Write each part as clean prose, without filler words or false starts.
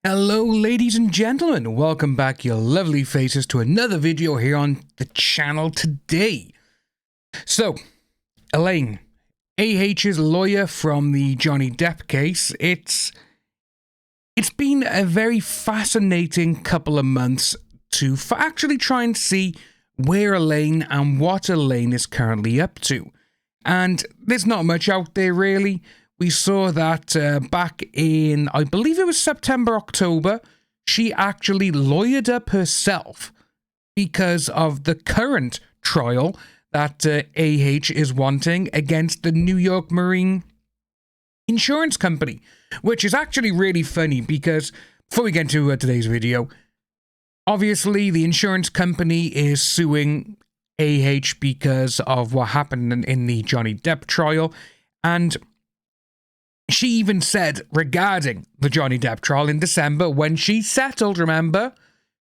Hello ladies and gentlemen, welcome back your lovely faces to another video here on the channel today. So, Elaine, AH's lawyer from the Johnny Depp case, it's been a very fascinating couple of months to actually try and see where Elaine and what Elaine is currently up to. And there's not much out there really. We saw that back in, I believe it was September, October, she actually lawyered up herself because of the current trial that AH is wanting against the New York Marine Insurance Company, which is actually really funny because, before we get into today's video, obviously the insurance company is suing AH because of what happened in the Johnny Depp trial, and she even said regarding the Johnny Depp trial in December when she settled, remember?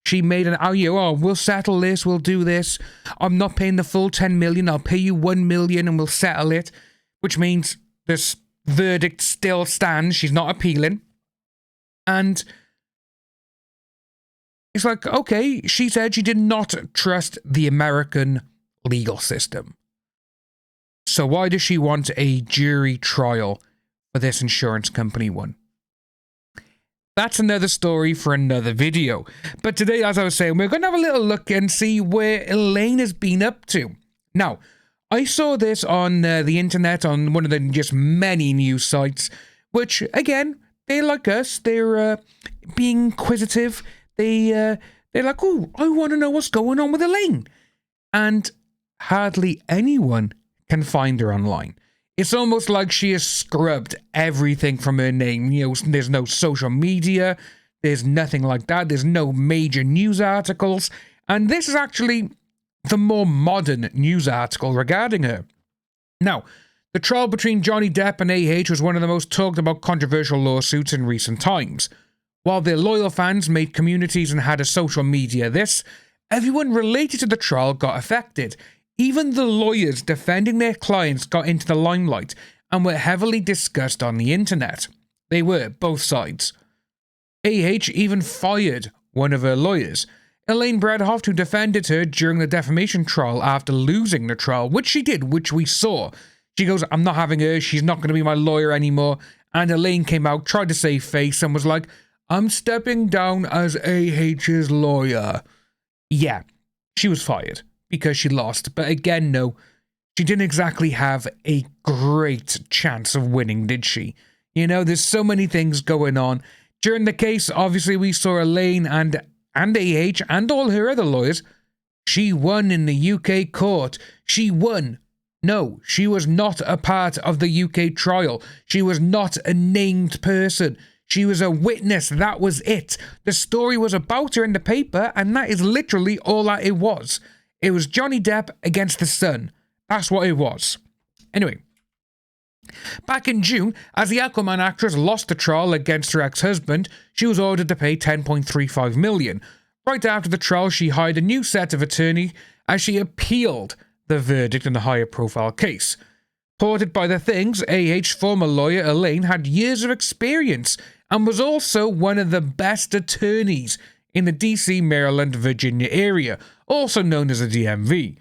She made an, oh, we'll settle this, we'll do this. I'm not paying the full 10 million, I'll pay you 1 million and we'll settle it. Which means this verdict still stands, she's not appealing. And it's like, okay, she said she did not trust the American legal system. So why does she want a jury trial for this insurance company one? That's another story for another video. But today, as I was saying, we're going to have a little look and see where Elaine has been up to. Now, I saw this on the internet, on one of the just many news sites, which, again, they're like us. They're being inquisitive. They're like, oh, I want to know what's going on with Elaine. And hardly anyone can find her online. It's almost like she has scrubbed everything from her name. You know, there's no social media, there's nothing like that, there's no major news articles, and this is actually the more modern news article regarding her. Now, the trial between Johnny Depp and AH was one of the most talked about controversial lawsuits in recent times. While their loyal fans made communities and had a social media this, everyone related to the trial got affected. Even the lawyers defending their clients got into the limelight and were heavily discussed on the internet. They were, both sides. AH even fired one of her lawyers, Elaine Bradhoft, who defended her during the defamation trial after losing the trial, which she did, which we saw. She goes, I'm not having her, she's not going to be my lawyer anymore. And Elaine came out, tried to save face, and was like, I'm stepping down as AH's lawyer. Yeah, she was fired because she lost. But again, no, she didn't exactly have a great chance of winning, did she? You know, there's so many things going on. During the case, obviously, we saw Elaine and AH and all her other lawyers. She won in the UK court. She won. No, she was not a part of the UK trial. She was not a named person. She was a witness. That was it. The story was about her in the paper, and that is literally all that it was. It was Johnny Depp against the Sun. That's what it was. Anyway, back in June, as the Aquaman actress lost the trial against her ex-husband, she was ordered to pay $10.35 million. Right after the trial, she hired a new set of attorney as she appealed the verdict in the higher-profile case. Ported by The Thing's, AH's former lawyer Elaine had years of experience and was also one of the best attorneys in the DC, Maryland, Virginia area, also known as the DMV.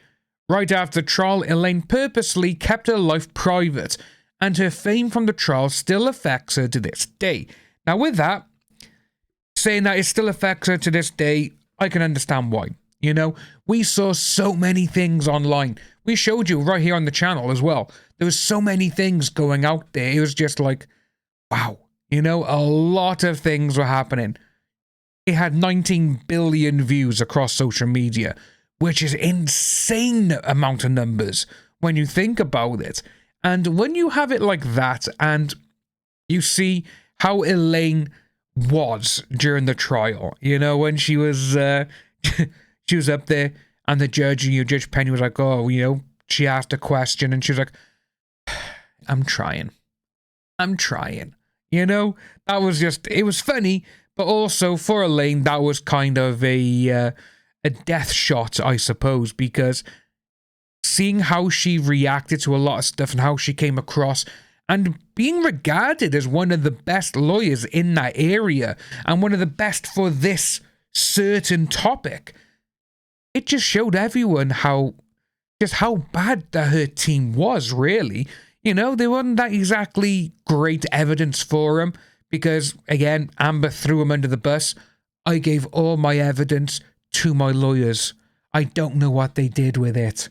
Right after the trial, Elaine purposely kept her life private, and her fame from the trial still affects her to this day. Now with that, saying that it still affects her to this day, I can understand why. You know, we saw so many things online. We showed you right here on the channel as well. There was so many things going out there. It was just like, wow. You know, a lot of things were happening. It had 19 billion views across social media, which is insane amount of numbers when you think about it. And when you have it like that, and you see how Elaine was during the trial, you know, when she was she was up there, and the judge, Judge Penny was like, oh, you know, she asked a question, and she was like, I'm trying. You know, that was just, it was funny, but also for Elaine, that was kind of a death shot, I suppose, because seeing how she reacted to a lot of stuff and how she came across, and being regarded as one of the best lawyers in that area and one of the best for this certain topic. It just showed everyone how bad that her team was, really. You know, there wasn't that exactly great evidence for him because, again, Amber threw him under the bus. I gave all my evidence to my lawyers. I don't know what they did with it.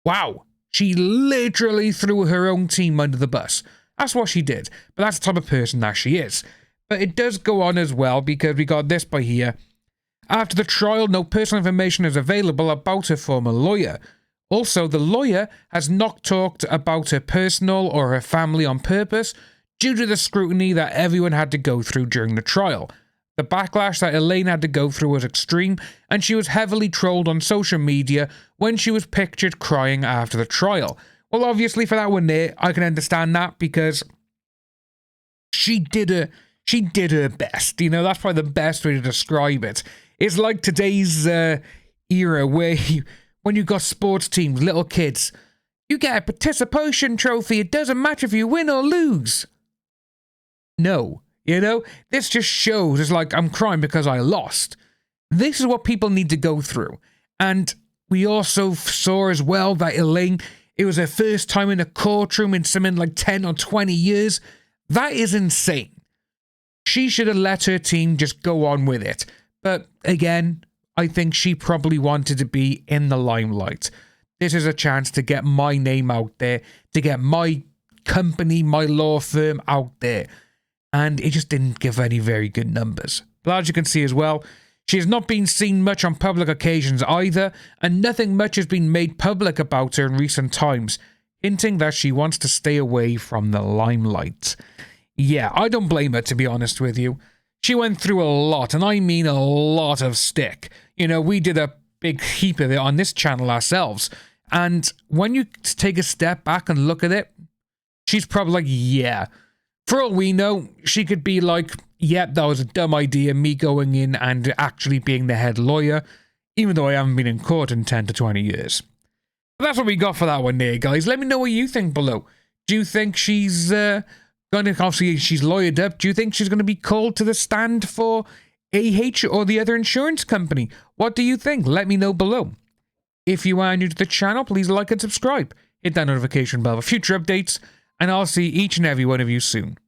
Wow. She literally threw her own team under the bus. That's what she did. But that's the type of person that she is. But it does go on as well because we got this by here. After the trial, no personal information is available about her former lawyer. Also, the lawyer has not talked about her personal or her family on purpose due to the scrutiny that everyone had to go through during the trial. The backlash that Elaine had to go through was extreme, and she was heavily trolled on social media when she was pictured crying after the trial. Well, obviously, for that one there, I can understand that because she did her best. You know, that's probably the best way to describe it. It's like today's era where when you got sports teams, little kids, you get a participation trophy. It doesn't matter if you win or lose. No. You know, this just shows, it's like, I'm crying because I lost. This is what people need to go through. And we also saw as well that Elaine, it was her first time in a courtroom in something like 10 or 20 years. That is insane. She should have let her team just go on with it. But again, I think she probably wanted to be in the limelight. This is a chance to get my name out there, to get my company, my law firm out there. And it just didn't give any very good numbers. But as you can see as well, she has not been seen much on public occasions either, and nothing much has been made public about her in recent times, hinting that she wants to stay away from the limelight. Yeah, I don't blame her, to be honest with you. She went through a lot, and I mean a lot of stick. You know, we did a big heap of it on this channel ourselves, and when you take a step back and look at it, she's probably like, yeah. For all we know, she could be like, yep, that was a dumb idea, me going in and actually being the head lawyer, even though I haven't been in court in 10 to 20 years. But that's what we got for that one there, guys. Let me know what you think below. Do you think she's going to, obviously she's lawyered up, do you think she's going to be called to the stand for AH or the other insurance company? What do you think? Let me know below. If you are new to the channel, please like and subscribe. Hit that notification bell for future updates, and I'll see each and every one of you soon.